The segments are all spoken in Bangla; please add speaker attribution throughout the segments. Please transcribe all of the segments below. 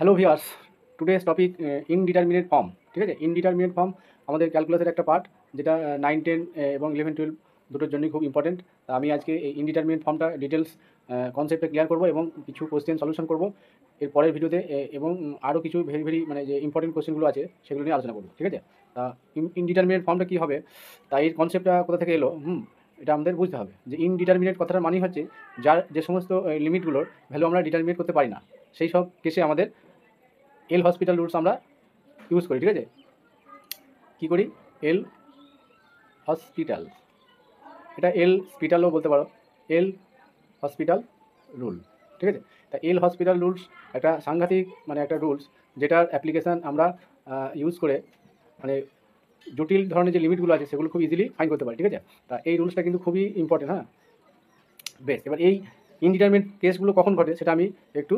Speaker 1: Hello viewers, today's topic indeterminate form. ঠিক আছে, ইনডিটারমিনেট ফর্ম আমাদের ক্যালকুলাসের একটা পার্ট, যেটা 9, 10 এবং 11, 12 দুটোর জন্যই খুব ইম্পর্টেন্ট। তা আমি আজকে এই ইনডিটারমিনেট ফর্মটা ডিটেলস কনসেপ্টে ক্লিয়ার করবো এবং কিছু কোশ্চেন সলিউশন করবো এর পরের ভিডিওতে, এবং আরও কিছু ভেরি মানে যে ইম্পর্টেন্ট কোশ্চেনগুলো আছে সেগুলো নিয়ে আলোচনা করবো। ঠিক আছে, তা ইনডিটারমিনেট ফর্মটা কী হবে, তা এর কনসেপ্টটা কোথা থেকে এলো, এটা আমাদের বুঝতে হবে। যে ইনডিটারমিনেট কথাটার মানে হচ্ছে যার যে সমস্ত লিমিটগুলোর ভ্যালু আমরা ডিটারমিনেট করতে পারি না, সেই সব কেসে আমাদের এল হসপিটাল রুলস আমরা ইউজ করি। ঠিক আছে, কী করি? এল হসপিটাল, এটা এল হসপিটালও বলতে পারো, এল হসপিটাল রুল। ঠিক আছে, তা এল হসপিটাল রুলস একটা সাংঘাতিক মানে একটা রুলস, যেটার অ্যাপ্লিকেশান আমরা ইউজ করে মানে জটিল ধরনের যে লিমিটগুলো আছে সেগুলো খুব ইজিলি ফাইন্ড করতে পারি। ঠিক আছে, তা এই রুলসটা কিন্তু খুবই ইম্পর্টেন্ট। হ্যাঁ, বেশ, এবার এই ইনডিটারমিনেট কেসগুলো কখন ঘটে সেটা আমি একটু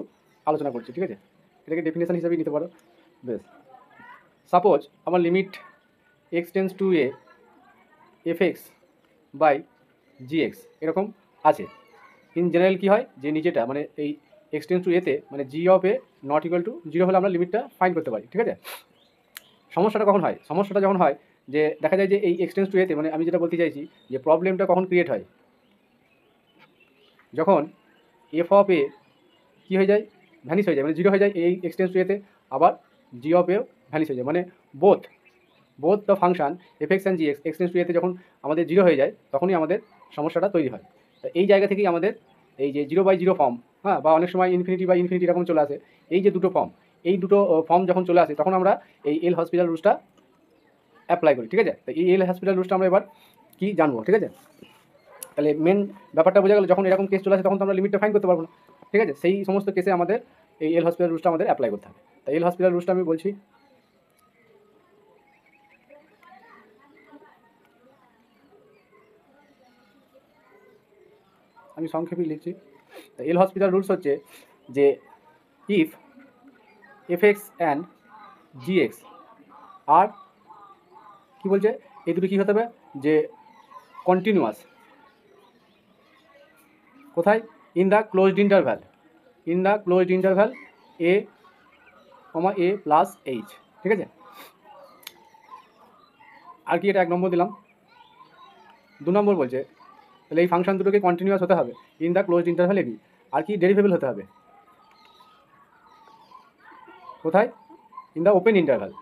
Speaker 1: আলোচনা করছি। ঠিক আছে, এটাকে ডেফিনেশন হিসেবে নিতে পারো। বেশ, সাপোজ আমার limit x tends to a f x by g x এরকম আছে। ইন জেনারেল কী হয়, যে নিচেটা মানে এই এক্স টেন্স টু এতে মানে g of a not equal to zero হলে আমরা লিমিটটা ফাইন্ড করতে পারি। ঠিক আছে, সমস্যাটা কখন হয়? সমস্যাটা যখন হয় যে দেখা যায় যে এই এক্স টেন্স টু এতে মানে আমি যেটা বলতে চাইছি যে প্রবলেমটা কখন ক্রিয়েট হয়, যখন এফ অফ এ কী হয়ে যায়, ভ্যানিশ হয়ে যায়, মানে জিরো হয়ে যায় এই এক্স টেন্স টু এতে, আবার জি অফ এও ভ্যানিশ হয়ে যায়, মানে both the function F x and g x x tends to এতে যখন আমাদের জিরো হয়ে যায় তখনই আমাদের সমস্যাটা তৈরি হয়। তো এই জায়গা থেকেই আমাদের এই যে 0/0 ফর্ম, হ্যাঁ, বা অনেক সময় ইনফিনিটি বা ইনফিনিটি এরকম চলে আসে, এই যে দুটো ফর্ম, এই দুটো ফর্ম যখন চলে আসে তখন আমরা এই এল হসপিটাল রুলসটা অ্যাপ্লাই করি। ঠিক আছে, তো এই এল হসপিটাল রুলসটা আমরা এবার কী জানবো। ঠিক আছে, তাহলে মেন ব্যাপারটা বোঝা গেল, যখন এরকম কেস চলে আসে তখন তো আমরা লিমিটটা ফাইন করতে পারবো না। ঠিক আছে, সেই সমস্ত কেসে আমাদের এই এল হসপিটাল রুলসটা আমাদের অ্যাপ্লাই করতে হবে। তো এল হসপিটাল রুলসটা আমি বলছি, আমি সংক্ষেপে লিখছি। তো এল হসপিটাল রুলস হচ্ছে যে if f x and g x আর কী বলছে, এই দুটো কী হতে হবে, যে কন্টিনিউয়াস, কোথায়? In the closed interval, in the closed interval a comma a plus h. ঠিক আছে, আর কি, এটা 1 নম্বর দিলাম। 2 নম্বর বলছে তাহলে এই ফাংশন দুটোকে কন্টিনিউয়াস হতে হবে in the closed interval a b, আর কি ডেরিভেবল হতে হবে কোথায়? In the open interval,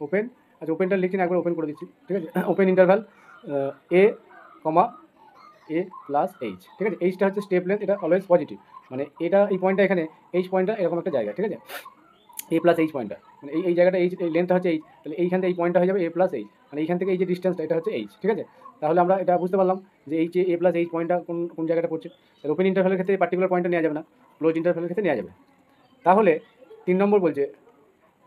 Speaker 1: open, আচ্ছা ওপেনটা লিখছি না, একবার ওপেন করে দিচ্ছি। ঠিক আছে, open interval a comma a plus h. ঠিক আছে, এইচটা হচ্ছে স্টেপ লেন্থ, এটা অলওয়েজ পজিটিভ, মানে এটা এই পয়েন্টটা এখানে, এইচ পয়েন্টটা এরকম একটা জায়গা। ঠিক আছে, এ প্লাস এইচ পয়েন্টটা মানে এই জায়গাটা, এইচ এই লেন্থটা হচ্ছে এইচ, তাহলে এইখান থেকে এই পয়েন্টটা হয়ে যাবে এ প্লাস এইচ, মানে এইখান থেকে এই যে ডিস্টেন্সটা এটা হচ্ছে এইচ। ঠিক আছে, তাহলে আমরা এটা বুঝতে পারলাম যে এই যে এ প্লাস এইচ পয়েন্টটা কোন কোন জায়গাটা পড়ছে। তাহলে ওপেন ইন্টারভ্যালের ক্ষেত্রে পার্টিকুলার পয়েন্টটা নেওয়া যাবে না, ক্লোজ ইন্টারভ্যালের ক্ষেত্রে নেওয়া যাবে। তাহলে 3 নম্বর বলছে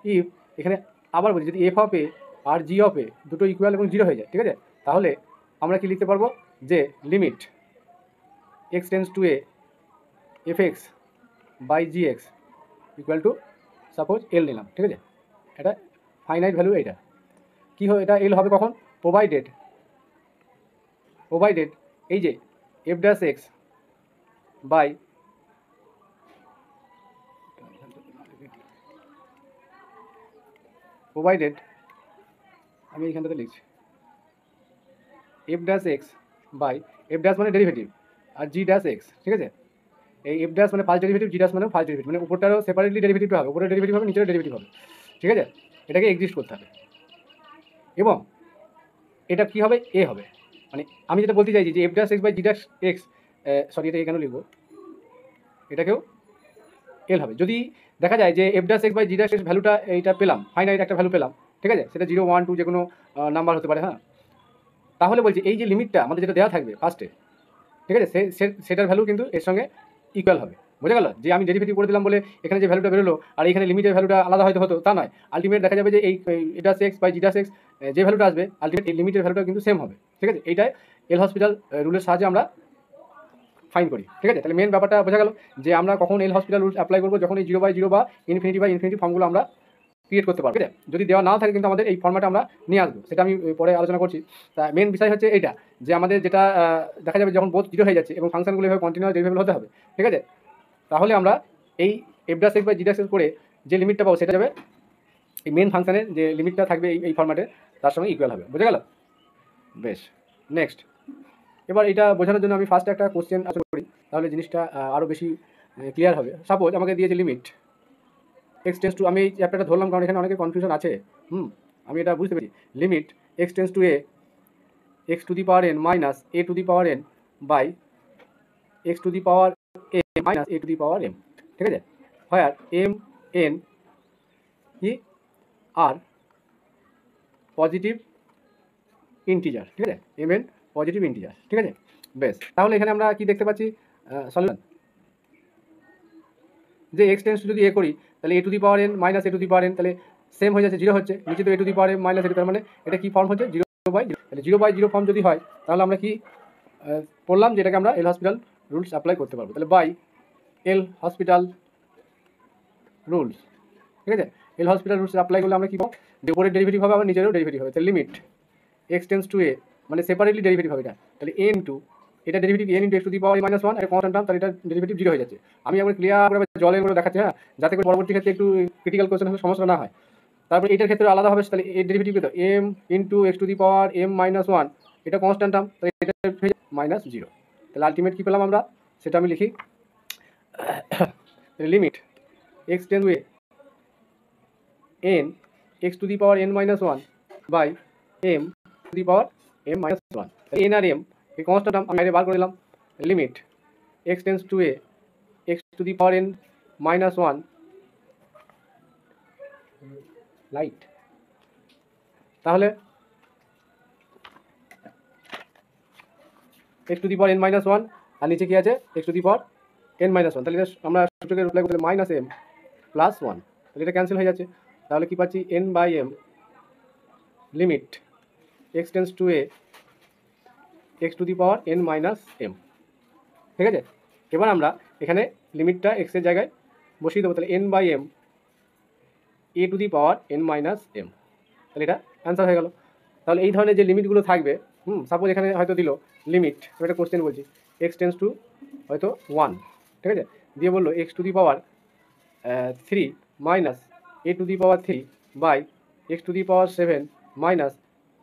Speaker 1: ইফ, এখানে আবার বলছি যদি এফ অফ এ আর জি অফ এ দুটো ইকুয়াল এবং জিরো হয়ে যায়, ঠিক আছে, তাহলে আমরা কি লিখতে পারবো, যে limit x tends to a f x by g x equal to suppose l নিলাম। ঠিক আছে, এটা ফাইনাইট ভ্যালু, এটা কী হবে, এটা এল হবে কখন? প্রোভাইডেড এই যে f dash x by provided, আমি এইখানটাতে লিখছি f dash x by, f dash মানে ডেরিভেটিভ আর জি ড্যাশ এক্স। ঠিক আছে, এই এফ ড্যাশ মানে ফার্স্ট ডেরিভেটিভ, জি ড্যাশ মানে ফার্স্ট ডেরিভেটিভ, মানে উপরটারও সেপারেটলি ডেরিভেটিভটা হবে, উপরের ডেরিভেটিভ হবে, নিচের ডেরিভেটিভ হবে। ঠিক আছে, এটাকে এক্সিস্ট করতে হবে, এবং এটা কী হবে, এ হবে, মানে আমি যেটা বলতে চাইছি যে f dash x by g dash x, sorry এটা এখানেও লিখবো, এটাকেও এল হবে। যদি দেখা যায় যে f dash x by g dash x ভ্যালুটা এইটা পেলাম, ফাইনাইট একটা ভ্যালু পেলাম, ঠিক আছে, সেটা 0, 1, 2 যে কোনো নাম্বার হতে পারে, হ্যাঁ, তাহলে বলছি এই যে লিমিটটা আমাদের যেটা দেওয়া থাকবে ফার্স্টে, ঠিক আছে, সেটার ভ্যালু কিন্তু এর সঙ্গে ইকুয়াল হবে। বোঝা গেল, যে আমি ডেরিভেটিভ করে দিলাম বলে এখানে যে ভ্যালুটা বেরোলো আর এখানে লিমিটের ভ্যালুটা আলাদা হয়তো হতো, তা নয়। আলটিমেট দেখা যাবে যে এই এটা এক্স বাই জিডাস এক্স যে ভ্যালুটা আসবে, আলটিমেট এই লিমিটের ভ্যালুটা কিন্তু সেম হবে। ঠিক আছে, এইটাই এল হসপিটাল রুলের সাহায্যে আমরা ফাইন করি। ঠিক আছে, তাহলে মেন ব্যাপারটা বোঝা গেল যে আমরা কখন এল হসপিটাল রুলস অ্যাপ্লাই করবো, যখন এই 0/0 বা ইনফিনিটি ফর্মগুলো আমরা ক্রিয়েট করতে পারবো। ঠিক আছে, যদি দেওয়া না থাকে কিন্তু আমাদের এই ফর্ম্যাটে আমরা নিয়ে আসবো, সেটা আমি পরে আলোচনা করছি। তা মেন বিষয় হচ্ছে এইটা, যে আমাদের যেটা দেখা যাবে যখন বোথ জিরো হয়ে যাচ্ছে এবং ফাংশনগুলো এভাবে কন্টিনিউয়াস ডেরিভেবল হতে হবে। ঠিক আছে, তাহলে আমরা এই f dash x by g dash x করে যে লিমিটটা পাবো সেটা যাবে এই মেন ফাংশানের যে লিমিটটা থাকবে এই ফরম্যাটে তার সঙ্গে ইকুয়াল হবে। বুঝে গেল? বেশ, নেক্সট। এবার এটা বোঝানোর জন্য আমি ফার্স্টে একটা কোশ্চেন আশা করি, তাহলে জিনিসটা আরও বেশি ক্লিয়ার হবে। সাপোজ আমাকে দিয়েছে লিমিট এক্স টেন্স টু, আমি এই চ্যাপ্টারটা ধরলাম কারণ এখানে অনেকের কনফিউশন আছে। আমি এটা বুঝতে পেরেছি। Limit x tends to a x to the power n minus a to the power n by x to the power a minus a to the power m. ঠিক আছে? হোয়ার এম এন কি আর পজিটিভ ইন্টিজার। ঠিক আছে? M n positive integer. ঠিক আছে? বেশ, তাহলে এখানে আমরা কি দেখতে পাচ্ছি? সলিউশন যে এক্স টেন্স যদি এ করি তাহলে a to the power n minus a to the power n, তাহলে সেম হয়ে যাচ্ছে, জিরো হচ্ছে, নিচে তো a to the power n minus a, তার মানে এটা কি ফর্ম হচ্ছে? Zero by zero. তাহলে জিরো বাই জিরো ফর্ম যদি হয় তাহলে আমরা কি পড়লাম, যেটাকে আমরা এল হসপিটাল রুলস অ্যাপ্লাই করতে পারবো। তাহলে বাই এল হসপিটাল রুলস। ঠিক আছে? এল হসপিটাল রুলস অ্যাপ্লাই করলে আমরা কি পাবো? যে উপরের ডেরিভেটিভ হবে আবার নিচেরও ডেরিভেটিভ হবে। তাহলে লিমিট এক্স টেন্স টু এ, মানে সেপারেটলি ডেরিভেটিভ হবে এটা, তাহলে এ ইন্টু এটা derivative N into x to the power minus one, এটা কনস্ট্যান্ট টার্ম, তাহলে এটা ডেরিভেটিভ জিরো হয়ে যাচ্ছে। আমি আবার ক্লিয়ার করে জলের করে দেখাচ্ছি, হ্যাঁ, যাতে করে পরবর্তী ক্ষেত্রে একটু ক্রিটিক্যাল কোয়েশ্চেন হলে সমস্যা না হয়। তারপরে এটার ক্ষেত্রে আলাদা হবে, তাহলে এর ডেরিভেটিভ কত? M into x to the power m minus one, এটা কনস্ট্যান্ট টার্ম, তাহলে এটা মাইনাস জিরো। তাহলে আলটিমেট কী পেলাম আমরা, সেটা আমি লিখি। Limit x tends to n x to the power n minus one by m to the power m minus one, n আর এম এই কনস্ট্যান্ট টার্ম আমি বার করে দিলাম। Limit x tends to a x to the power n minus one light, তাহলে x to the power n minus one আর নিচে কি আছে? X to the power n minus one, তাহলে আমরা সূত্রকে রিপ্লাই করতে মাইনাস এম প্লাস ওয়ান, তাহলে এটা ক্যান্সেল হয়ে যাচ্ছে। তাহলে কি পাচ্ছি? N by m limit x tends to a x to the power n minus m. ঠিক আছে? এবার আমরা এখানে লিমিটটা এক্সের জায়গায় বসিয়ে দেবো, তাহলে n by m a to the power n minus m, তাহলে এটা অ্যান্সার হয়ে গেল। তাহলে এই ধরনের যে লিমিটগুলো থাকবে, সাপোজ এখানে হয়তো দিল লিমিট, আমি একটা কোশ্চেন বলছি, এক্স টেন্স টু হয়তো ওয়ান, ঠিক আছে, দিয়ে বললো x to the power three minus a to the power three by x to the power seven minus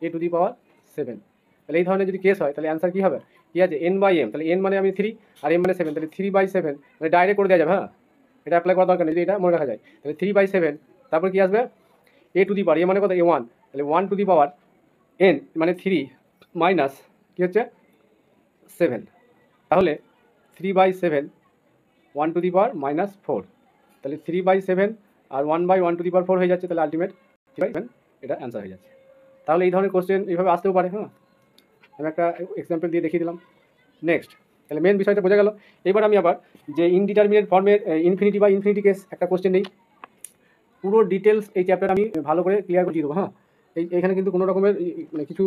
Speaker 1: a to the power seven. তাহলে এই ধরনের যদি কেস হয় তাহলে অ্যান্সার কী হবে? কী আছে? এন বাই এম, তাহলে এন মানে আমি থ্রি আর এম মানে সেভেন, তাহলে থ্রি বাই সেভেন, মানে ডাইরেক্ট করে দেওয়া যাবে। হ্যাঁ, এটা অ্যাপ্লাই করার দরকার নেই, যদি এটা মনে রাখা যায়। তাহলে থ্রি বাই সেভেন, তারপর কী আসবে? এ টু দি পাওয়ার, এ মানে কত? এ ওয়ান, তাহলে one to the power n মানে থ্রি মাইনাস কী হচ্ছে? সেভেন, তাহলে three by seven one to the power minus four, তাহলে থ্রি বাই সেভেন আর one by one to the power four হয়ে যাচ্ছে, তাহলে আলটিমেট থ্রি বাই সেভেন এটা অ্যান্সার হয়ে যাচ্ছে। তাহলে এই ধরনের কোশ্চেন এইভাবে আসতেও পারে। হ্যাঁ, আমি একটা এক্সাম্পল দিয়ে দেখিয়ে দিলাম। নেক্সট, তাহলে মেন বিষয়টা বোঝা গেল। এবার আমি আবার যে ইনডিটারমিনেট ফর্মের ইনফিনিটি বা ইনফিনিটি কেস একটা কোশ্চেন নেই, পুরো ডিটেলস এই চ্যাপ্টার আমি ভালো করে ক্লিয়ার করে দিয়ে দেবো। হ্যাঁ, এইখানে কিন্তু কোনো রকমের মানে কিছু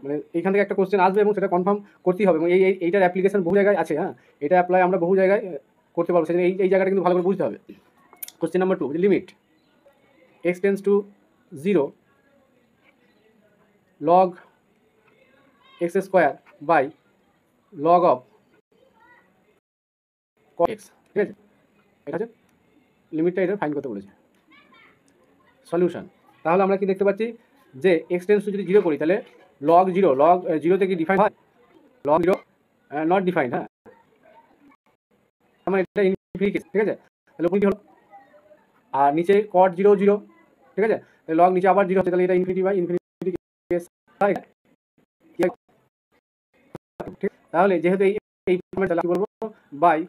Speaker 1: মানে এইখান থেকে একটা কোশ্চেন আসবে এবং সেটা কনফার্ম করতেই হবে, এবং এইটার অ্যাপ্লিকেশন বহু জায়গায় আছে। হ্যাঁ, এটা অ্যাপ্লাই আমরা বহু জায়গায় করতে পারবো, সেজন্য এই জায়গাটা কিন্তু ভালো করে বুঝতে হবে। Question number 2, limit x tends to zero log x square by log of x. ঠিক আছে? এটা হচ্ছে লিমিটটা, এটা ফাইন্ড করতে বলেছে। সলিউশন, তাহলে আমরা কি দেখতে পাচ্ছি যে এক্স টেন্স টু যদি জিরো করি তাহলে লগ জিরো, লগ জিরোতে কি ডিফাইন হয়? Log zero not defined. হ্যাঁ, আমার এটা ইনফিনিটি কেস। ঠিক আছে? তাহলে উপরে কি হলো? আর নিচে কট জিরো জিরো। ঠিক আছে? তাহলে লগ নিচে আবার জিরো হচ্ছে, তাহলে এটা ইনফিনিটি বাই ইনফিনিটি কেস। ঠিক, তাহলে যেহেতু এই ফর্মেট, তাহলে কি বলবো? বাই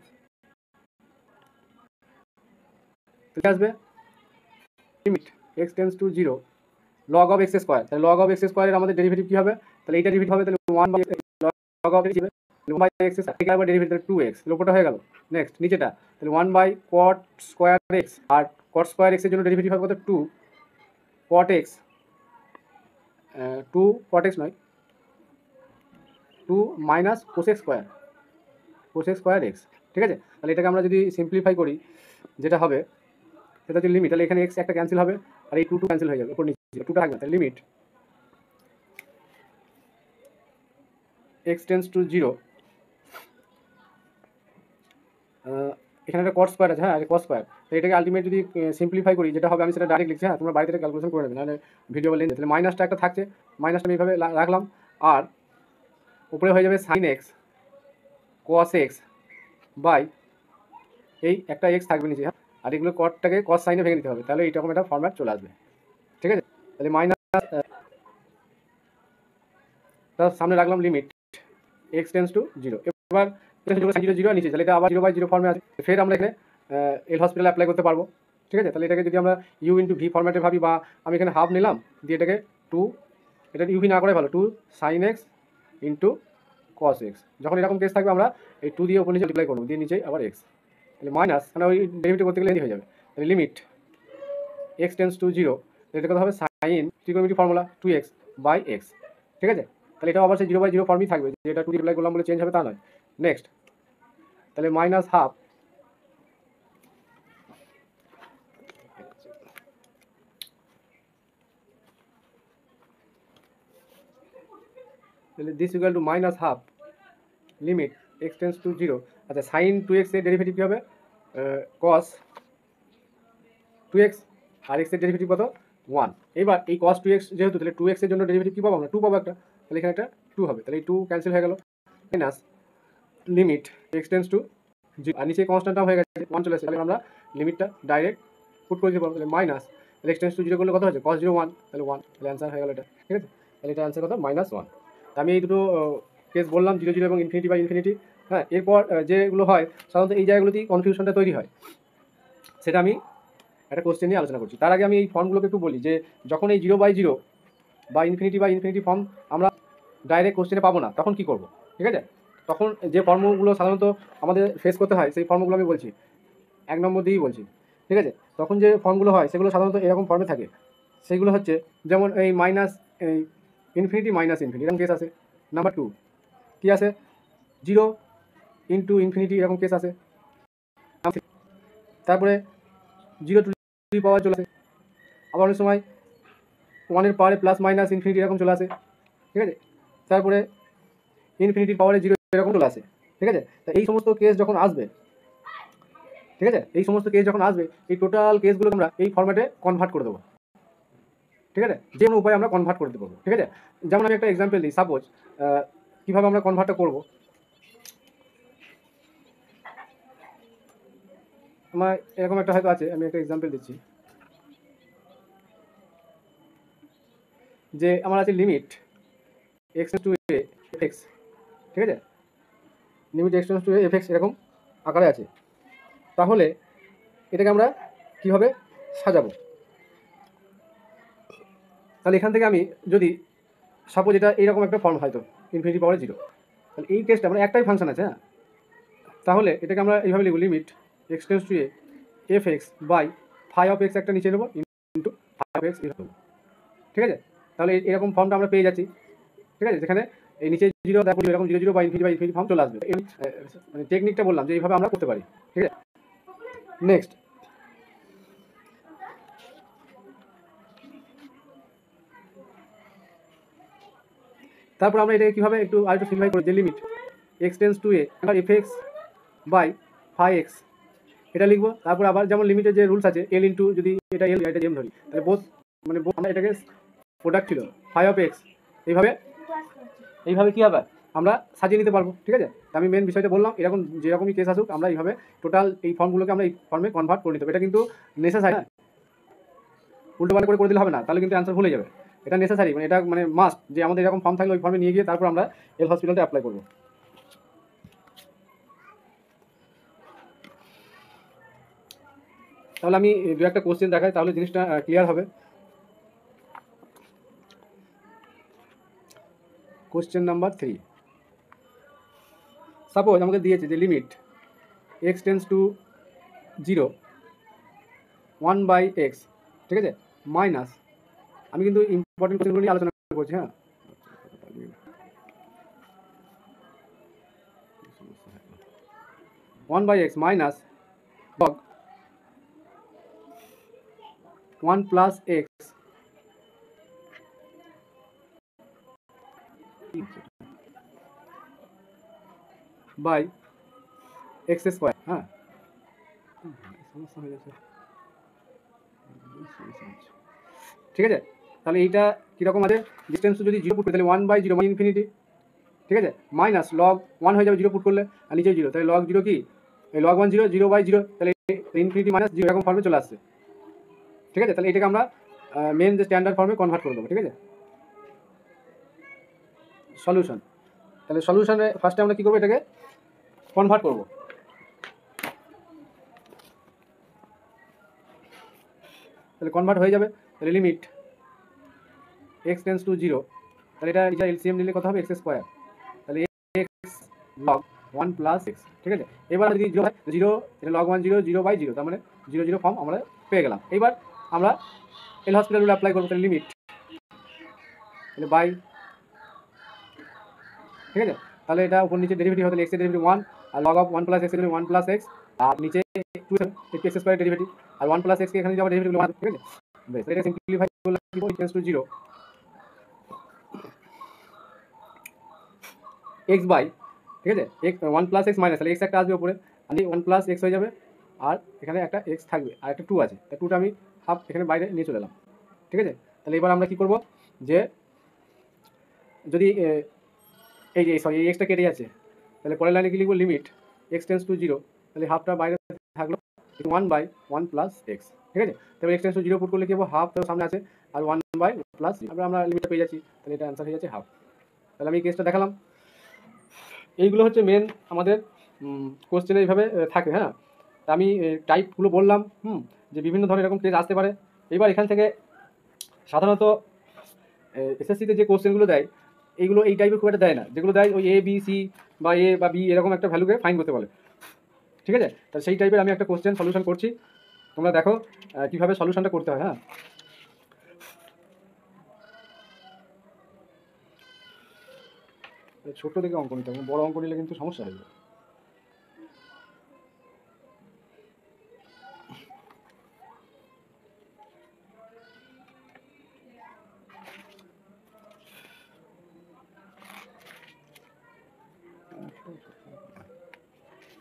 Speaker 1: আসবে limit x tends to zero log of x square, তাহলে লগ অফ এক্স স্কোয়ারের আমাদের ডেরিভেটিভ কী হবে? তাহলে এইটা ডেরিভেটিভ হবে, তাহলে one by log of x by x square derivative, তাহলে টু এক্স, লোপটা হয়ে গেল। নেক্সট নিচেটা, তাহলে one by cot square x, আর কট স্কোয়ার এক্সের জন্য ডেরিভেটিভ হবে কত? Two cot x, two cot x নয়, two minus cosec square, cosec square x. ঠিক আছে? তাহলে এটাকে আমরা যদি সিম্পলিফাই করি যেটা হবে সেটা হচ্ছে লিমিট, তাহলে এখানে এক্স একটা ক্যান্সেল হবে আর এই টু টু ক্যান্সেল হয়ে যাবে, উপর নিচে টুটা থাকবে, তাহলে limit x tends to zero এখানে একটা কট স্কোয়ার আছে, হ্যাঁ কট স্কোয়ার। তো এটাকে আলটিমেট যদি সিম্পলিফাই করি যেটা হবে, আমি সেটা ডাইরেক্ট লিখছি, হ্যাঁ তোমরা বাড়িতে ক্যালকুলেশন করে নেবে, নাহলে ভিডিও লেন্থ। তাহলে মাইনাসটা একটা থাকছে, মাইনাসটা আমি এইভাবে রাখলাম, আর উপরে হয়ে যাবে sine x cos x by এই একটা এক্স থাকবে নিচে, হ্যাঁ আর এগুলো কটটাকে কস সাইনে ভেঙে দিতে হবে, তাহলে এইরকম একটা ফর্ম্যাট চলে আসবে। ঠিক আছে, তাহলে মাইনাস তার সামনে রাখলাম limit x tends to zero. এবার 0 নিচে, তাহলে এটা আবার 0/0 ফর্মে আছে। ফের আমরা এখানে এল হসপিটালে অ্যাপ্লাই করতে পারবো। ঠিক আছে, তাহলে এটাকে যদি আমরা ইউ ইন্টু ভি ফর্ম্যাটে ভাবি, বা আমি এখানে হাফ নিলাম দিয়ে এটাকে টু, এটা ইউভি না করে ভালো, two sine x into cos x. যখন এরকম কেস থাকবে আমরা এই টু দিয়ে উপর নিচে অ্যাপ্লাই করবো, দিয়ে নিচে আবার এক্স, তাহলে মাইনাস, মানে ওই ডেরিভেটিভ করতে গেলে হয়ে যাবে। তাহলে limit x tends to zero, এটা কত হবে sine trigonometric formula 2x by x. ঠিক আছে, তাহলে এটা আবার সেই 0/0 ফর্মই থাকবে, যেটা টু অ্যাপ্লাই করলাম বলে চেঞ্জ হবে তা নয়। নেক্সট, তাহলে মাইনাস হাফ তাহলে this equal to minus half limit x tends to zero. আচ্ছা, সাইন 2x এর ডেরিভেটিভ কী হবে, কস 2x, আর এক্স এর ডেরিভেটিভ কত 1। এবার এই কস 2x যেহেতু, তাহলে 2x এর জন্য ডেরিভেটিভ কী পাবো আমরা, 2 পাবো একটা, তাহলে এখানে একটা 2 হবে, তাহলে এই 2 ক্যান্সেল হয়ে গেল। Minus limit x tends to zero, আর নিচে কনস্ট্যান্টটা হয়ে গেছে 1 চলে আসে, তাহলে আমরা লিমিটটা ডাইরেক্ট পুট করে দিতে পারবো। তাহলে minus x tends to zero করলে কত হচ্ছে cos 0 1, তাহলে 1, তাহলে অ্যান্সার হয়ে গেল এটা। ঠিক আছে, তাহলে এটা অ্যান্সার কত -1। আমি এই দুটো কেস বললাম, 0 এবং ইনফিনিটি বাই ইনফিনিটি। হ্যাঁ, এরপর যেগুলো হয় সাধারণত এই জায়গাগুলোতেই কনফিউশনটা তৈরি হয়, সেটা আমি একটা কোশ্চেন নিয়ে আলোচনা করছি। তার আগে আমি এই ফর্মগুলোকে একটু বলি, যে যখন এই 0/0 বা ইনফিনিটি ফর্ম আমরা ডাইরেক্ট কোশ্চেনে পাবো না, তখন কি করব। ঠিক আছে, তখন যে ফর্মগুলো সাধারণত আমাদের ফেস করতে হয়, সেই ফর্মগুলো আমি বলছি, 1 নম্বর দিয়েই বলছি। ঠিক আছে, তখন যে ফর্মগুলো হয় সেগুলো সাধারণত এরকম ফর্মে থাকে। সেগুলো হচ্ছে যেমন এই মাইনাস এই ইনফিনিটি মাইনাস ইনফিনিটি এরকম কেস আছে। নাম্বার 2 কী আছে, 0 ইন্টু ইনফিনিটি এরকম কেস আছে। তারপরে 0 টু দি পাওয়ার চলে আসে, আবার অনেক সময় 1 এর পাওয়ারে প্লাস মাইনাস ইনফিনিটি এরকম চলে আসে। ঠিক আছে, তারপরে ইনফিনিটির পাওয়ারে 0 এরকম চলে আসে। ঠিক আছে, তা এই সমস্ত কেস যখন আসবে, ঠিক আছে, এই সমস্ত কেস যখন আসবে, এই টোটাল কেসগুলো আমরা এই ফরম্যাটে কনভার্ট করে দেবো। ঠিক আছে, যে কোনো উপায়ে আমরা কনভার্ট করে দেবো। ঠিক আছে, যেমন আমি একটা এক্সাম্পল দিই, সাপোজ কীভাবে আমরা কনভার্টটা করবো। আমার এরকম একটা হয়তো আছে, আমি একটা এক্সাম্পল দিচ্ছি, যে আমার আছে limit x to a x. ঠিক আছে, limit x to a f x এরকম আকারে আছে। তাহলে এটাকে আমরা কীভাবে সাজাবো, তাহলে এখান থেকে আমি যদি সাপোজ এটা এইরকম একটা ফর্ম হয়তো ইনফিনিটি পাওয়ারে 0, তাহলে এই কেসটা মানে একটাই ফাংশন আছে, হ্যাঁ, তাহলে এটাকে আমরা এইভাবে লিখব, limit x tends to a f x by phi of x একটা নিচে নেবো ইন্টু ফাই অফ এক্স এরকম। ঠিক আছে, তাহলে এরকম ফর্মটা আমরা পেয়ে যাচ্ছি। ঠিক আছে, যেখানে এই নিচে 0 তারপর এরকম 0 বা ইনফিনিটি ফর্ম চলে আসবে। মানে টেকনিকটা বললাম যে এইভাবে আমরা করতে পারি। ঠিক আছে, নেক্সট, তারপর আমরা এটাকে কীভাবে একটু আরেকটু সিম্পলিফাই করি, যে limit x tends to a f x by phi x এটা লিখবো। তারপর আবার যেমন লিমিটের যে রুলস আছে, এল ইন্টু, যদি এটা এল এটা এম ধরি, তাহলে বোথ মানে আমরা এটাকে প্রোডাক্ট ছিল ফাই অফ এক্স, এইভাবে কী হবে আমরা সাজিয়ে নিতে পারবো। ঠিক আছে, আমি মেন বিষয়টা বললাম, এরকম যেরকমই কেস আসুক আমরা এইভাবে টোটাল এই ফর্মগুলোকে আমরা এই ফর্মে কনভার্ট করে নিতে হবে। এটা কিন্তু নেসেসারি, উল্টোপাল্টা করে দিলে হবে না, তাহলে কিন্তু অ্যান্সার ভুলে যাবে। এটা নেসেসারি, মানে এটা মানে মাস্ট, যে আমাদের এরকম ফর্ম থাকলে ওই ফর্মে নিয়ে গিয়ে তারপর আমরা এল হসপিটালটা অ্যাপ্লাই করবো। তাহলে আমি দু একটা কোশ্চেন দেখাই, তাহলে জিনিসটা ক্লিয়ার হবে। কোশ্চেন নাম্বার 3, সাপোজ আমাকে দিয়েছে যে limit x tends two 0 1/x। ঠিক আছে, মাইনাস, আমি কিন্তু ইম্পর্টেন্ট কোশ্চেনগুলো নিয়ে আলোচনা করছি, হ্যাঁ, 1/x minus log 1 plus x by x square. হ্যাঁ, সমস্যা হয়ে গেছে, ঠিক আছে। তাহলে এইটা কীরকম আছে, ডিস্টেন্স যদি জিরো পুট করি তাহলে 1/0 মানে ইনফিনিটি, ঠিক আছে, মাইনাস লগ 1 হয়ে যাবে জিরো পুট করলে, আর নিচে জিরো, তাহলে লগ জিরো কি এই log 1 0 0/0, তাহলে ইনফিনিটি মাইনাস জিরো এরকম ফর্মে চলে আসছে, ঠিক আছে। তাহলে এটাকে আমরা মেন যে স্ট্যান্ডার্ড ফর্মে কনভার্ট করে দেবো, ঠিক আছে। সলিউশন, তাহলে সলিউশনে ফার্স্টে আমরা কী করবো, এটাকে কনভার্ট করবো। তাহলে কনভার্ট হয়ে যাবে, তাহলে লিমিট x টেন্স টু 0, তাহলে এটা এলসিএম নিলে কত হবে, x², তাহলে x log 1 প্লাস x, ঠিক আছে। এবার যদি জিরো হয় জিরো, এটা log 1 0 0/0, তার মানে 0 0 ফর্ম আমরা পেয়ে গেলাম। এবার আমরা এল হসপিটাল রুল অ্যাপ্লাই করবো, তাহলে লিমিট তাহলে বাই, ঠিক আছে। তাহলে এটা উপর নিচে ডেরিভেটিভ হবে, তাহলে x এর ডেরিভেটিভ 1, আর log অফ 1 প্লাস x এর ডেরিভেটিভ 1 প্লাস x, আর নিচে 2 x² ডেরিভেটিভ, আর 1 প্লাস x কে এখানে যাবে ডেরিভেটিভ 1, ঠিক আছে। বেশ, এটা সিম্পলিফাই করলে কি হবে, ইকুয়ালস টু 0 x বাই, ঠিক আছে, x 1 প্লাস x মাইনাস, তাহলে x একটা আসবে উপরে, আর 1 প্লাস x হয়ে যাবে, আর এখানে একটা x থাকবে, আর একটা 2 আছে, তাই 2টা আমি হাফ এখানে বাইরে নিয়ে চলে এলাম, ঠিক আছে। তাহলে এবার আমরা কি করব, যে যদি এই যে সরি এই এক্সটা কেটে যাচ্ছে, তাহলে পরের লাইনে কি লিখবো, লিমিট x টেন্স টু 0, তাহলে হাফটা বাইরে থাকলো 1/1 প্লাস x, ঠিক আছে। তাহলে x টেন্স টু 0 পুট করলে কি হবে, হাফ তো সামনে আছে, আর 1/প্লাস, আমরা লিমিটটা পেয়ে যাচ্ছি, তাহলে এটা অ্যান্সার হয়ে যাচ্ছে হাফ। তাহলে আমি এই কেসটা দেখালাম। এইগুলো হচ্ছে মেন আমাদের কোশ্চেনে এইভাবে থাকে, হ্যাঁ। তা আমি টাইপগুলো বললাম, যে বিভিন্ন ধরনের এরকম কেস আসতে পারে। এবার এখান থেকে সাধারণত এসএসসিতে যে কোশ্চেনগুলো দেয়, এইগুলো এই টাইপের খুব একটা দেয় না, যেগুলো দেয় ওই ABC বা A বা B এরকম একটা ভ্যালুকে ফাইন করতে বলে, ঠিক আছে। তাহলে সেই টাইপের আমি একটা কোশ্চেন সলিউশন করছি, তোমরা দেখো কীভাবে সলিউশনটা করতে হয়, হ্যাঁ। ছোট দেখে অঙ্ক নিতে হবে, বড় অঙ্ক নিলে কিন্তু সমস্যা হয়ে যাবে।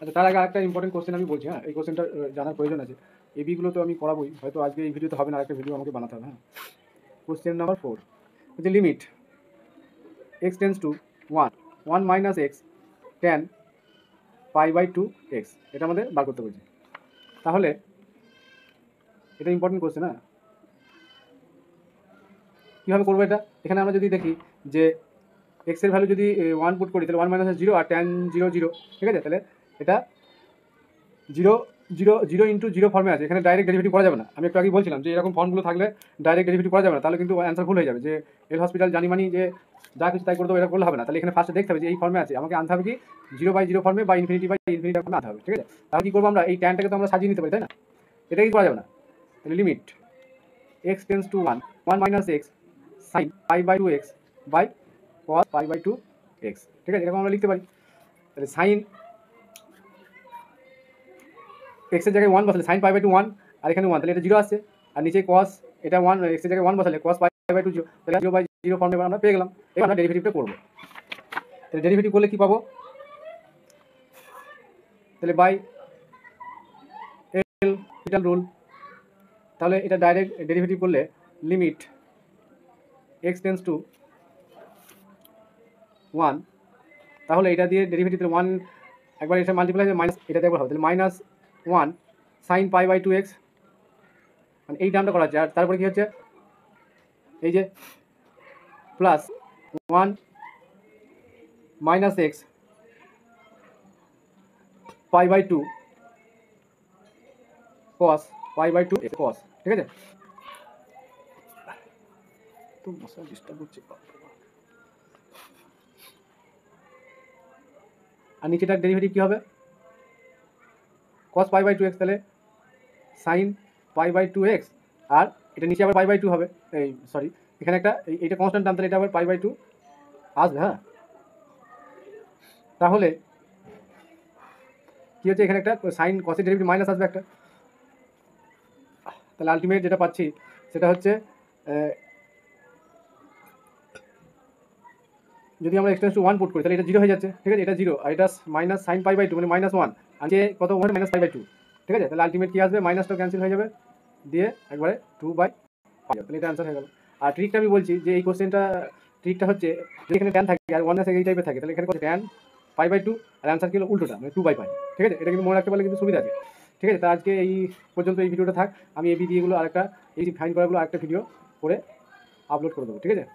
Speaker 1: আচ্ছা, তার আগে একটা ইম্পর্টেন্ট কোশ্চেন আমি বলছি, হ্যাঁ। এই কোশ্চেনটা জানার প্রয়োজন আছে, এবিগুলো তো আমি করাবোই, হয়তো আজকে এই ভিডিওতে হবে না, একটা ভিডিও আমাকে বানাতে হবে, হ্যাঁ। কোশ্চেন নাম্বার 4 হচ্ছে limit x tends to 1 minus x tan π/2x, এটা আমাদের বার করতে বলছি। তাহলে এটা ইম্পর্টেন্ট কোশ্চেন, হ্যাঁ। কীভাবে করবো এটা, এখানে আমরা যদি দেখি যে x এর ভ্যালু যদি 1 পুট করি, তাহলে 1 মাইনাস 0 আর tan 0 0, ঠিক আছে। তাহলে এটা 0 0 0 ইন্টু 0 ফর্মে আছে, এখানে ডাইরেক্ট ডেরিভেটিভ করা যাবে না। আমি একটু আগে বলছিলাম যে এরকম ফর্মগুলো থাকলে ডাইরেক্ট ডেরিভেটিভ করা যাবে না, তাহলে কিন্তু অ্যান্সার ভুল হয়ে যাবে, যে এল হসপিটাল জানি মানি যে যা কিছু তাই করে দেবো, এটা করলে হবে না। তাহলে এখানে ফার্স্টে দেখতে হবে যে এই ফর্মে আছে, আমাকে আনতে হবে কি 0/0 ফর্মে বা ইনফিনিটি ফর্মে আনতে হবে, ঠিক আছে। তাহলে কী করবো আমরা, এই ট্যানটাকে তো আমরা সাজিয়ে নিতে পারি, তাই না, এটা কি করা যাবে না। তাহলে limit x tends to 1 minus x sine π/2x by cos π/2x, ঠিক আছে, এরকম আমরা লিখতে পারি। তাহলে সাইন x এর জায়গায় 1 বসালে সাইন π/2 1, আর এখানে 1, তাহলে এটা 0 আসছে, আর নিচে cos এটা 1, x এর জায়গায় 1 বসালে cos π/2 0, তাহলে 0/0 ফর্মে আমরা পেয়ে গেলাম। এবার আমরা ডেরিভেটিভটা করবো, তাহলে ডেরিভেটিভ করলে কী পাবো, তাহলে বাই এল হসপিটাল রুল, তাহলে এটা ডাইরেক্ট ডেরিভেটিভ করলে লিমিট x টেন্স টু 1, তাহলে এটা দিয়ে ডেরিভেটিভ 1 একবার এটা মাল্টিপ্লাই মাইনাস এটাতে একবার হবে, তাহলে মাইনাস 1 সাইন π/2x, মানে এই টার্মটা করা হচ্ছে, আর তারপরে কী হচ্ছে, এই যে plus 1 minus x π/2 cos π/2 cos, ঠিক আছে। তো মশা ডিস্টার্ব হচ্ছে, আর নিচেটার ডেরিভেটিভ কী হবে, cos π/2x, তাহলে সাইন π/2x, আর এটা নিচে আবার π/2 হবে, এই সরি এখানে একটা এইটা কনস্ট্যান্ট টার্ম, তাহলে এটা আবার π/2 আসবে, হ্যাঁ। তাহলে কী হচ্ছে, এখানে একটা সাইন কসের ডেরিভেটিভ মাইনাস আসবে একটা, তাহলে আলটিমেট যেটা পাচ্ছি সেটা হচ্ছে যদি আমরা x টেন্স টু 1 পুট করি, তাহলে এটা 0 হয়ে যাচ্ছে, ঠিক আছে, এটা 0, আর এটা মাইনাস সাইন π/2 মানে -1, আর যে কত ওভার মাইনাস π/2, ঠিক আছে, তাহলে আলটিমেট কী আসবে, মাইনাসটা ক্যান্সেল হয়ে যাবে, দিয়ে একবারে 2/5 তাহলে এটা অ্যান্সার হয়ে গেল। আর ট্রিকটা আমি বলছি যে এই কোশ্চেনটা ট্রিকটা হচ্ছে যদি এখানে ট্যান থাকে আর 1 এই টাইপের থাকে, তাহলে এখানে কত ট্যান π/2 আর অ্যান্সার কি হলো উল্টোটা, মানে 2/π। ঠিক আছে, এটা কিন্তু মনে রাখতে পারলে কিন্তু সুবিধা আছে। ঠিক আছে, তা আজকে এই পর্যন্ত এই ভিডিওটা থাক। আমি এই ভিডিওগুলো আরেকটা এই ফাইন করাগুলো আরেকটা ভিডিও করে আপলোড করে দেবো। ঠিক আছে।